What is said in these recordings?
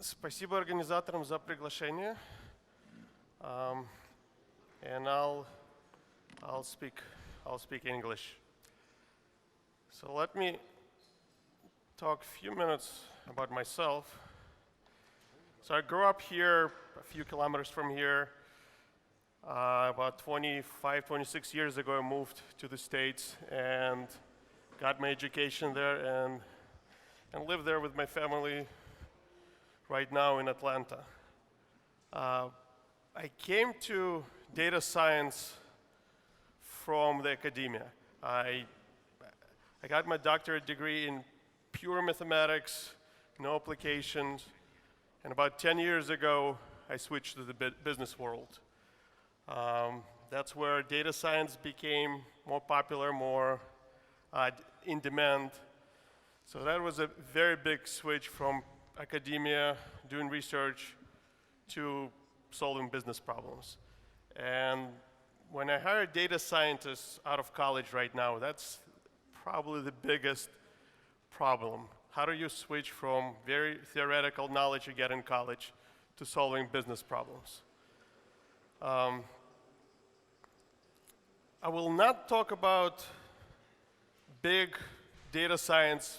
Спасибо организаторам за приглашение. And I'll speak English. So let me talk a few minutes about myself. So I grew up here, a few kilometers from here. About 25, 26 years ago, I moved to the States and got my education there and live there with my family right now in Atlanta. I came to data science from the academia. I got my doctorate degree in pure mathematics, no applications, and about 10 years ago, I switched to the business world. That's where data science became more popular, more in demand. So that was a very big switch from academia, doing research, to solving business problems. And when I hire data scientists out of college right now, that's probably the biggest problem. How do you switch from very theoretical knowledge you get in college to solving business problems? I will not talk about big data science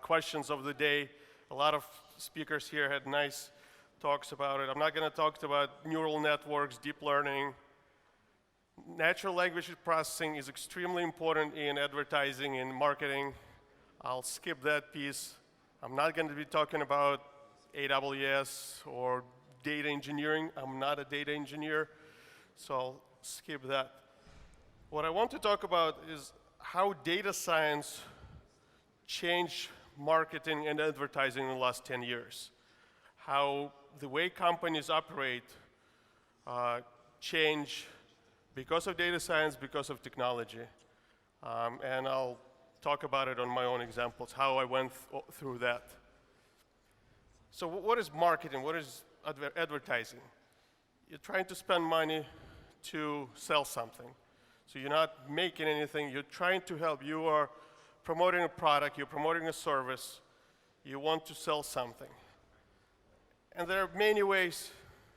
questions of the day. A lot of speakers here had nice talks about it. I'm not going to talk about neural networks, deep learning. Natural language processing is extremely important in advertising and marketing. I'll skip that piece. I'm not going to be talking about AWS or data engineering. I'm not a data engineer, so I'll skip that. What I want to talk about is how data science changed marketing and advertising in the last 10 years. How the way companies operate change because of data science, because of technology. And I'll talk about it on my own examples, how I went through that. So what is marketing? What is advertising? You're trying to spend money to sell something. So you're not making anything. You're trying to help. You are promoting a product. You're promoting a service. You want to sell something. And there are many ways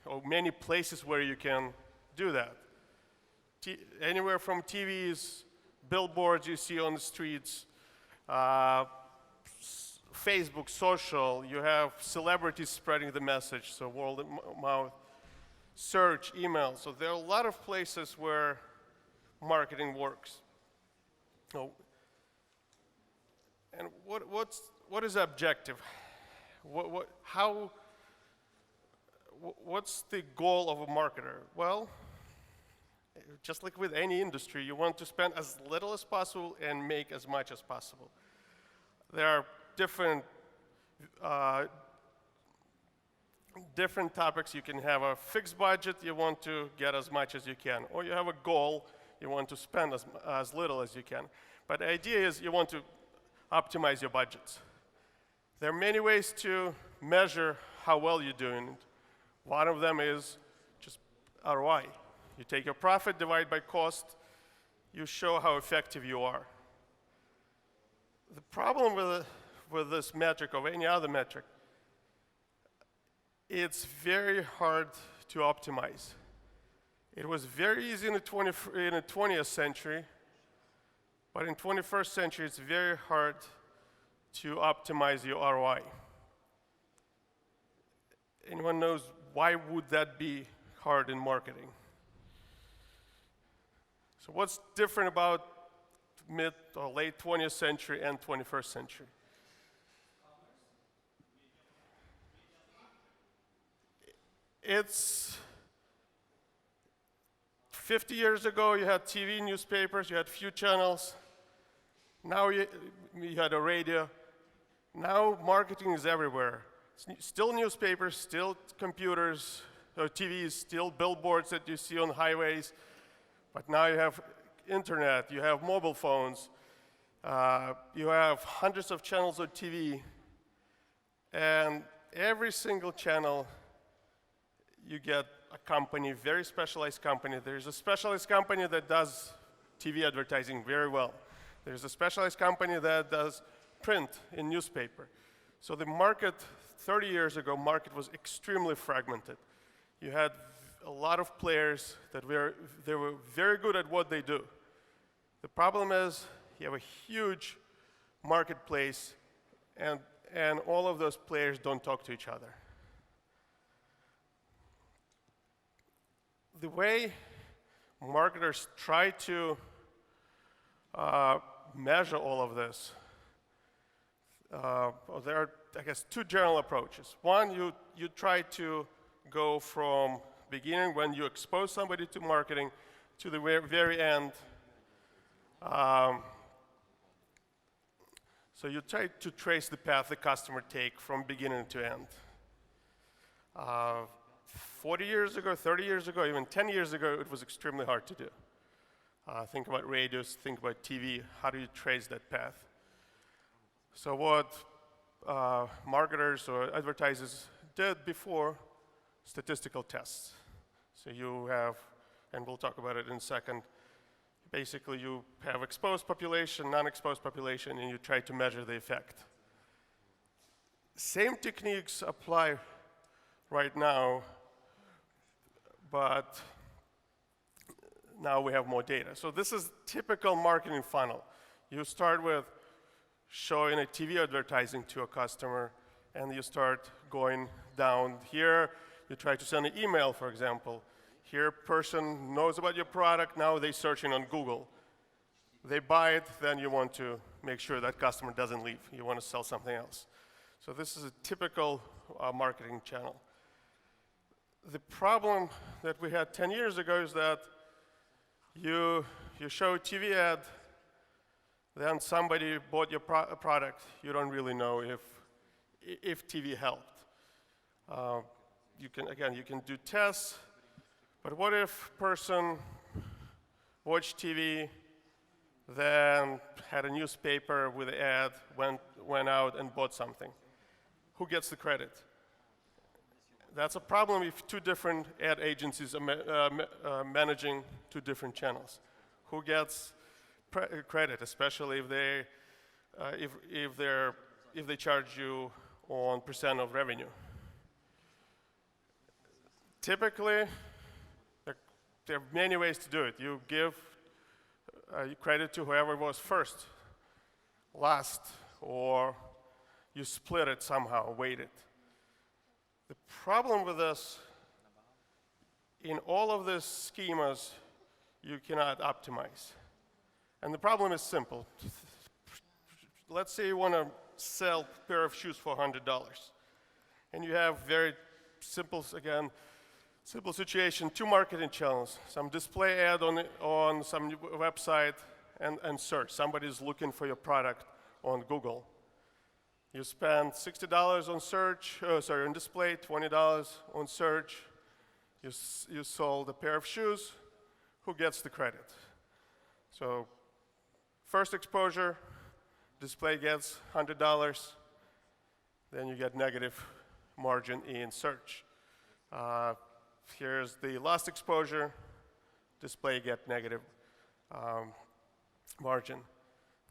or many places where you can do that. Anywhere from TVs, billboards you see on the streets, Facebook, social, you have celebrities spreading the message, so word of mouth, search, email. So there are a lot of places where marketing works. So, and what is the objective? What's the goal of a marketer? Well, just like with any industry, you want to spend as little as possible and make as much as possible. There are different topics. You can have a fixed budget, you want to get as much as you can. Or you have a goal, you want to spend as little as you can. But the idea is you want to optimize your budgets. There are many ways to measure how well you're doing it. One of them is just ROI. You take your profit, divide by cost, you show how effective you are. The problem with this metric or any other metric, it's very hard to optimize. It was very easy in the 20th century, but in 21st century, it's very hard to optimize your ROI. Anyone knows why would that be hard in marketing? So what's different about mid or late 20th century and 21st century? It's 50 years ago, you had TV, newspapers, you had few channels. Now you had a radio. Now marketing is everywhere. Still newspapers, still computers, or TVs, still billboards that you see on highways. But now you have internet, you have mobile phones, you have hundreds of channels on TV. And every single channel, you get a company, very specialized company. There's a specialized company that does TV advertising very well. There's a specialized company that does print in newspaper. So the market, 30 years ago, market was extremely fragmented. You had a lot of players that were very good at what they do. The problem is you have a huge marketplace, and all of those players don't talk to each other. The way marketers try to measure all of this, there are, I guess, two general approaches. One, you try to go from beginning when you expose somebody to marketing to the very end. So you try to trace the path the customer take from beginning to end. 40 years ago, 30 years ago, even 10 years ago, it was extremely hard to do. Think about radios, think about TV. How do you trace that path? So what marketers or advertisers did before, statistical tests. So you have, and we'll talk about it in a second, basically you have exposed population, non-exposed population, and you try to measure the effect. Same techniques apply right now, but now we have more data. So this is typical marketing funnel. You start with showing a TV advertising to a customer, and you start going down here. You try to send an email, for example. Here, person knows about your product. Now they're searching on Google. They buy it, then you want to make sure that customer doesn't leave. You want to sell something else. So this is a typical marketing channel. The problem that we had 10 years ago is that you show a TV ad, then somebody bought your product. You don't really know if TV helped. You can do tests, but what if person watched TV, then had a newspaper with an ad, went out and bought something? Who gets the credit? That's a problem if two different ad agencies are managing two different channels. Who gets credit, especially if they charge you on % of revenue? Typically, there are many ways to do it. You give credit to whoever was first, last, or you split it somehow, weight it. The problem with this, in all of these schemas, you cannot optimize. And the problem is simple. Let's say you want to sell a pair of shoes for $100. And you have very simple situation, two marketing channels, some display ad on some website and search. Somebody's looking for your product on Google. You spend $60 on search, on display, $20 on search. You sold a pair of shoes. Who gets the credit? So first exposure, display gets $100. Then you get negative margin in search. Here's the last exposure, display get negative margin.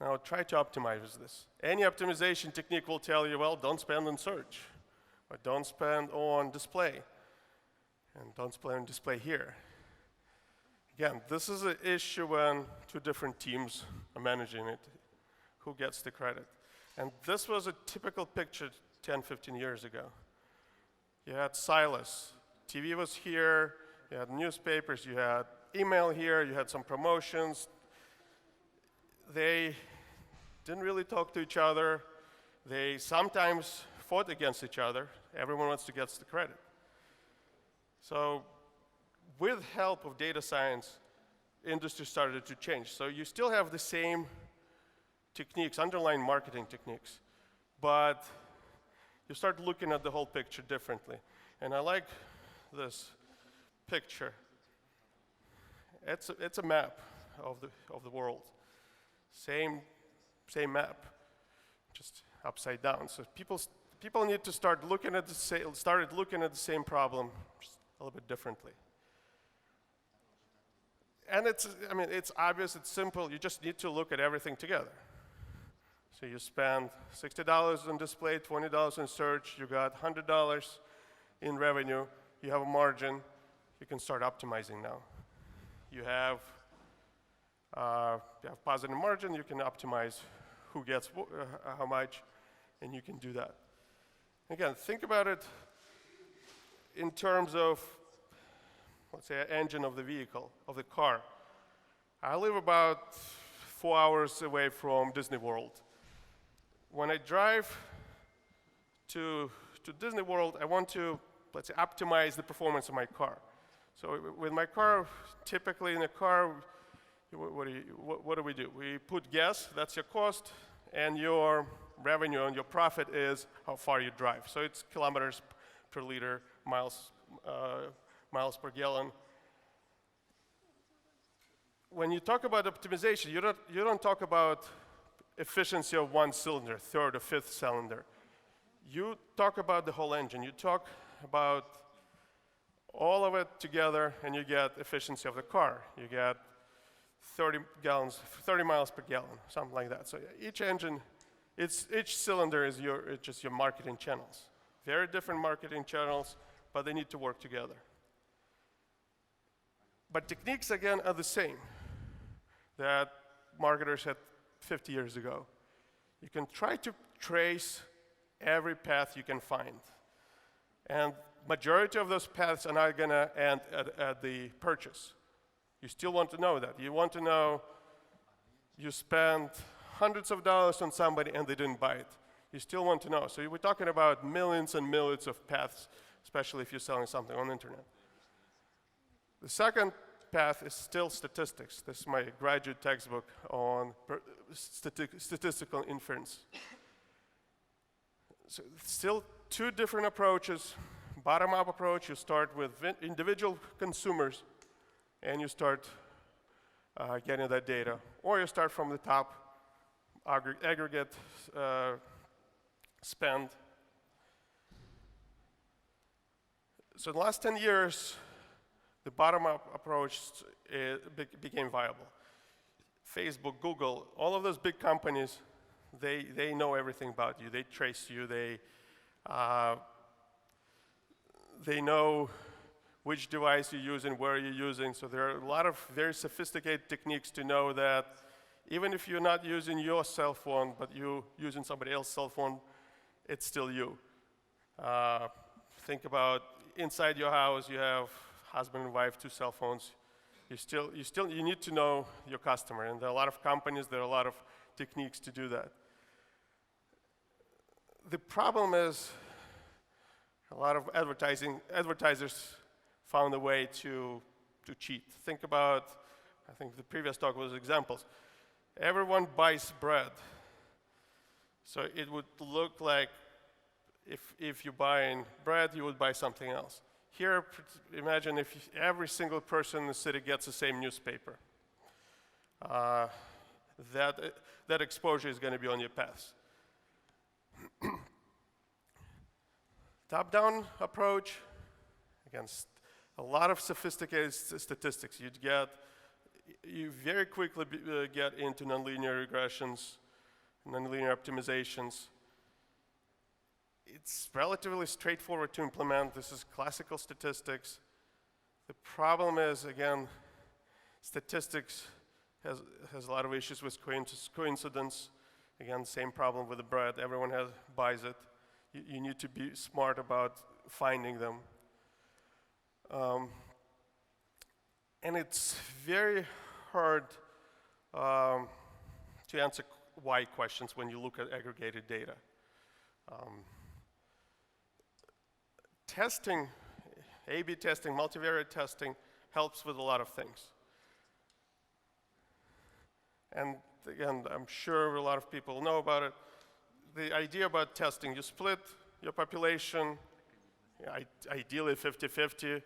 Now try to optimize this. Any optimization technique will tell you, well, don't spend on search, or don't spend on display, and don't spend on display here. Again, this is an issue when two different teams are managing it. Who gets the credit? And this was a typical picture 10, 15 years ago. You had silos. TV was here, you had newspapers, you had email here, you had some promotions. They didn't really talk to each other. They sometimes fought against each other. Everyone wants to get the credit. So with help of data science, industry started to change. So you still have the same techniques, underlying marketing techniques, but you start looking at the whole picture differently. And I like this picture. It's a map of the world. Same map, just upside down. So people need to start looking at the same problem just a little bit differently. And it's obvious, it's simple. You just need to look at everything together. So you spend $60 on display, $20 in search, you got $100 in revenue, you have a margin, you can start optimizing now. You have positive margin, you can optimize who gets how much, and you can do that. Again, think about it in terms of, let's say, an engine of the vehicle, of the car. I live about 4 hours away from Disney World. When I drive to Disney World, I want to, let's say, optimize the performance of my car. So with my car, typically in a car, what do we do? We put gas, that's your cost, and your revenue and your profit is how far you drive. So it's kilometers per liter, miles per gallon. When you talk about optimization, you don't talk about efficiency of one cylinder, third or fifth cylinder. You talk about the whole engine. You talk about all of it together, and you get efficiency of the car. You get 30 miles per gallon, something like that. So each engine, each cylinder is just your marketing channels. Very different marketing channels, but they need to work together. But techniques, again, are the same that marketers had 50 years ago. You can try to trace every path you can find. And majority of those paths are not going to end at the purchase. You still want to know that. You want to know you spent hundreds of dollars on somebody and they didn't buy it. You still want to know. So we're talking about millions and millions of paths, especially if you're selling something on the internet. The second path is still statistics. This is my graduate textbook on statistical inference. So still two different approaches. Bottom-up approach, you start with individual consumers and you start getting that data. Or you start from the top, aggregate spend. So in the last 10 years, the bottom-up approach became viable. Facebook, Google, all of those big companies, they know everything about you. They trace you. They know which device you're using, where you're using. So there are a lot of very sophisticated techniques to know that even if you're not using your cell phone, but you're using somebody else's cell phone, it's still you. Think about inside your house, you have husband and wife, 2 cell phones. You need to know your customer, and there are a lot of companies, there are a lot of techniques to do that. The problem is a lot of advertisers found a way to cheat. Think about, I think the previous talk was examples. Everyone buys bread. So it would look like if you're buying bread, you would buy something else. Here, imagine if every single person in the city gets the same newspaper. That exposure is going to be on your paths. Top-down approach, again, a lot of sophisticated statistics. You very quickly get into nonlinear regressions, nonlinear optimizations. It's relatively straightforward to implement. This is classical statistics. The problem is, again, statistics has a lot of issues with coincidence. Again, same problem with the bread. Everyone buys it. You need to be smart about finding them. And it's very hard to answer why questions when you look at aggregated data. Testing, A/B testing, multivariate testing helps with a lot of things. And again, I'm sure a lot of people know about it. The idea about testing, you split your population, ideally 50-50,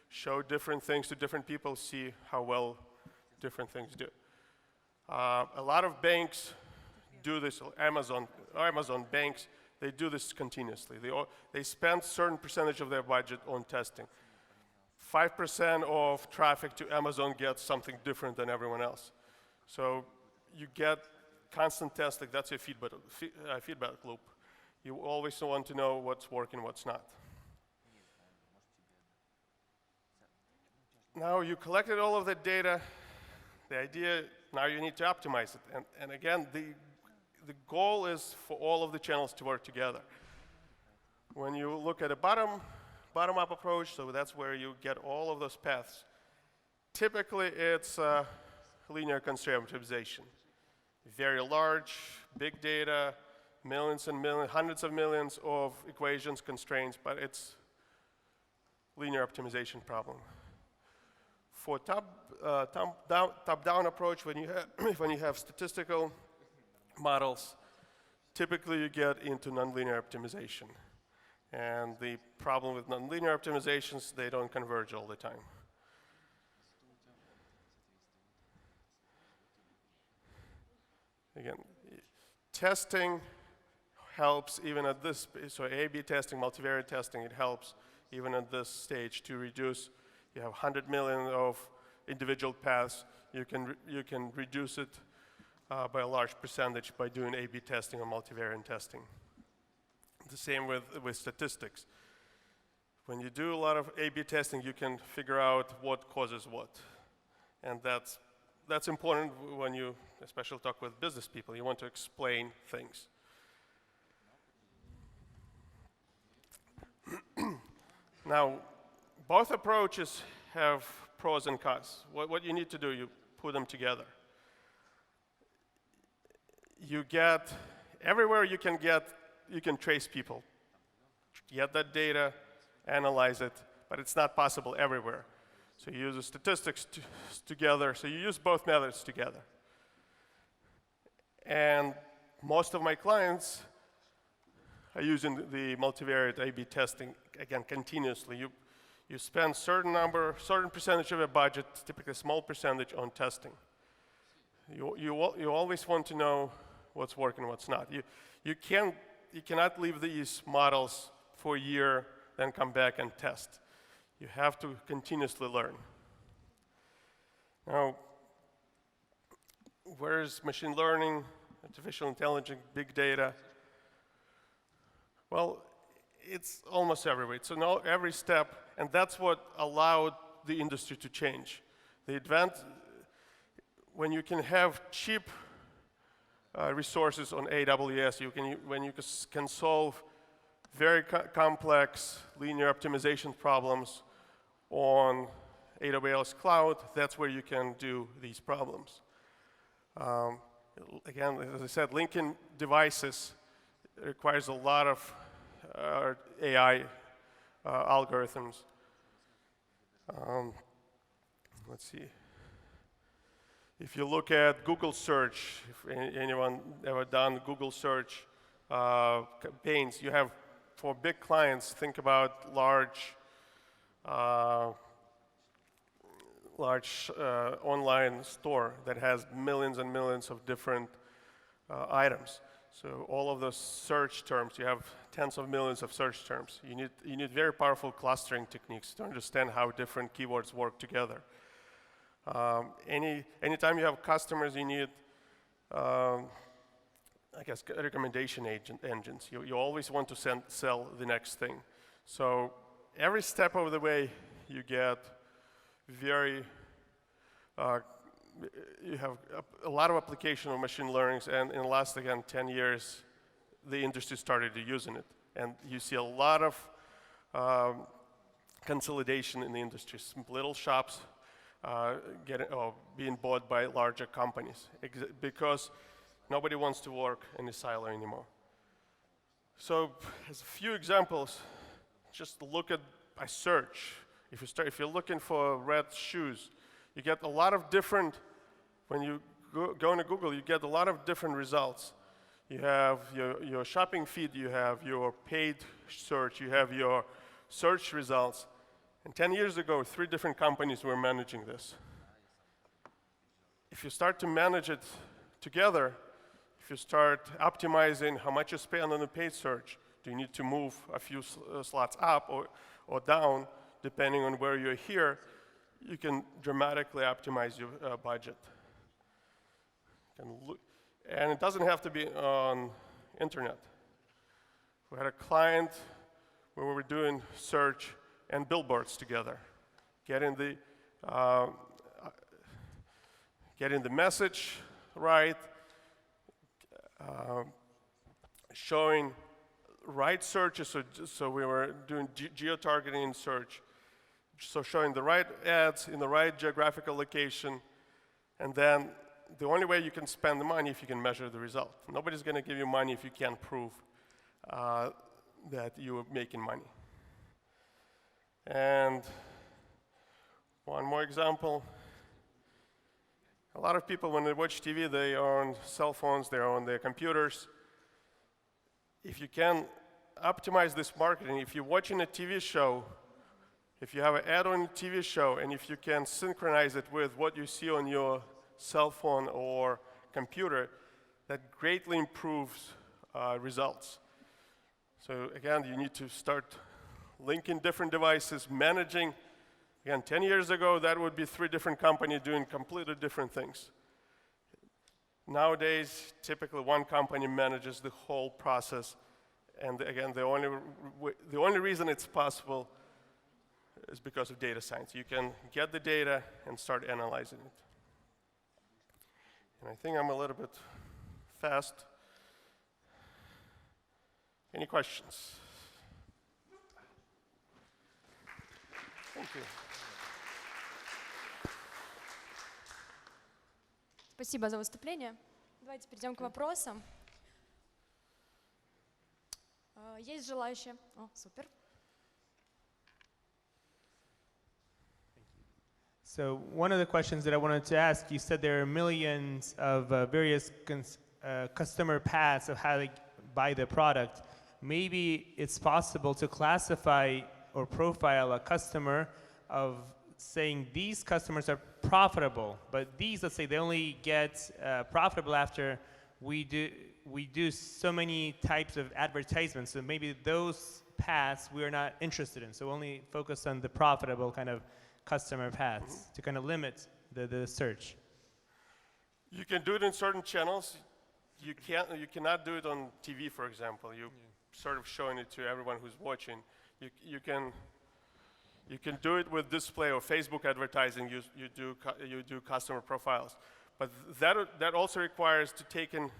show different things to different people, see how well different things do. A lot of banks do this, Amazon banks, they do this continuously. They spend a certain percentage of their budget on testing. 5% of traffic to Amazon gets something different than everyone else. So you get constant testing, that's your feedback loop. You always want to know what's working, what's not. Now you collected all of that data. The idea, now you need to optimize it. And again, the goal is for all of the channels to work together. When you look at a bottom-up approach, so that's where you get all of those paths. Typically, it's linear constraint optimization. Very large, big data, millions and millions, hundreds of millions of equations, constraints, but it's linear optimization problem. For top-down approach, when you have statistical models, typically you get into nonlinear optimization. And the problem with nonlinear optimizations, they don't converge all the time. Again, testing helps even at this, so A/B testing, multivariate testing, it helps even at this stage to reduce. You have 100 million of individual paths. You can reduce it by a large percentage by doing A/B testing or multivariate testing. The same with statistics. When you do a lot of A/B testing, you can figure out what causes what. And that's important when you especially talk with business people. You want to explain things. Now, both approaches have pros and cons. What you need to do, you put them together. You get, everywhere you can trace people. Get that data, analyze it, but it's not possible everywhere. So you use the statistics together, so you use both methods together. And most of my clients are using the multivariate A/B testing, again, continuously. You spend certain percentage of your budget, typically a small percentage, on testing. You always want to know what's working, what's not. You cannot leave these models for a year, then come back and test. You have to continuously learn. Now, where's machine learning, artificial intelligence, big data? Well, it's almost everywhere. It's in every step, and that's what allowed the industry to change. When you can have cheap resources on AWS, when you can solve very complex linear optimization problems on AWS cloud, that's where you can do these problems. Again, as I said, linking devices requires a lot of AI algorithms. Let's see. If you look at Google search, if anyone ever done Google search campaigns, you have, for big clients, think about large online store that has millions and millions of different items. So all of those search terms, you have tens of millions of search terms. You need very powerful clustering techniques to understand how different keywords work together. Anytime you have customers, you need, I guess, recommendation engines. You always want to sell the next thing. So every step of the way, you get you have a lot of application of machine learning, and in the last, again, 10 years, the industry started using it. And you see a lot of consolidation in the industry. Some little shops being bought by larger companies because nobody wants to work in a silo anymore. So as a few examples, just look at a search. If you're looking for red shoes, you get a lot of different, when you go into Google, you get a lot of different results. You have your shopping feed, you have your paid search, you have your search results. And 10 years ago, 3 different companies were managing this. If you start to manage it together, if you start optimizing how much you spend on a paid search, do you need to move a few slots up or down, depending on where you're here, you can dramatically optimize your budget. And it doesn't have to be on internet. We had a client where we were doing search and billboards together, getting the message right, showing right searches. So we were doing geo targeting in search, so showing the right ads in the right geographical location, and then the only way you can spend the money if you can measure the result. Nobody's going to give you money if you can't prove that you're making money. And one more example. A lot of people, when they watch TV, they are on cell phones, they're on their computers. If you can optimize this marketing, if you're watching a TV show, if you have an ad on a TV show, and if you can synchronize it with what you see on your cell phone or computer, that greatly improves results. So again, you need to start linking different devices, managing. Again, 10 years ago, that would be 3 different companies doing completely different things. Nowadays, typically one company manages the whole process. And again, the only reason it's possible is because of data science. You can get the data and start analyzing it. And I think I'm a little bit fast. Any questions? Thank you. Спасибо за выступление. Давайте перейдем к вопросам. Есть желающие? О, супер. So one of the questions that I wanted to ask, you said there are millions of various customer paths of how they buy the product. Maybe it's possible to classify or profile a customer of saying these customers are profitable, but these, let's say, they only get profitable after we do so many types of advertisements. So maybe those paths we are not interested in. So only focus on the profitable kind of customer paths to kind of limit the search. You can do it in certain channels. You cannot do it on TV, for example. You sort of showing it to everyone who's watching. You can do it with display or Facebook advertising. You do customer profiles, but that also requires to take in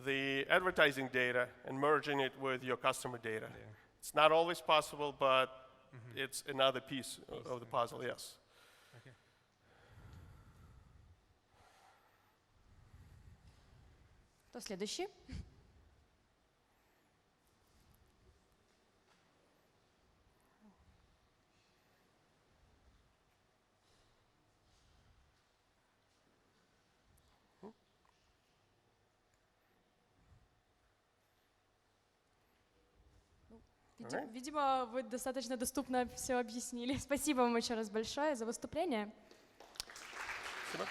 the advertising data and merging it with your customer data. Yeah. It's not always possible, but it's another piece of the puzzle. Yes. Okay. Кто следующий? Видимо, вы достаточно доступно все объяснили. Спасибо вам еще раз большое за выступление. Спасибо.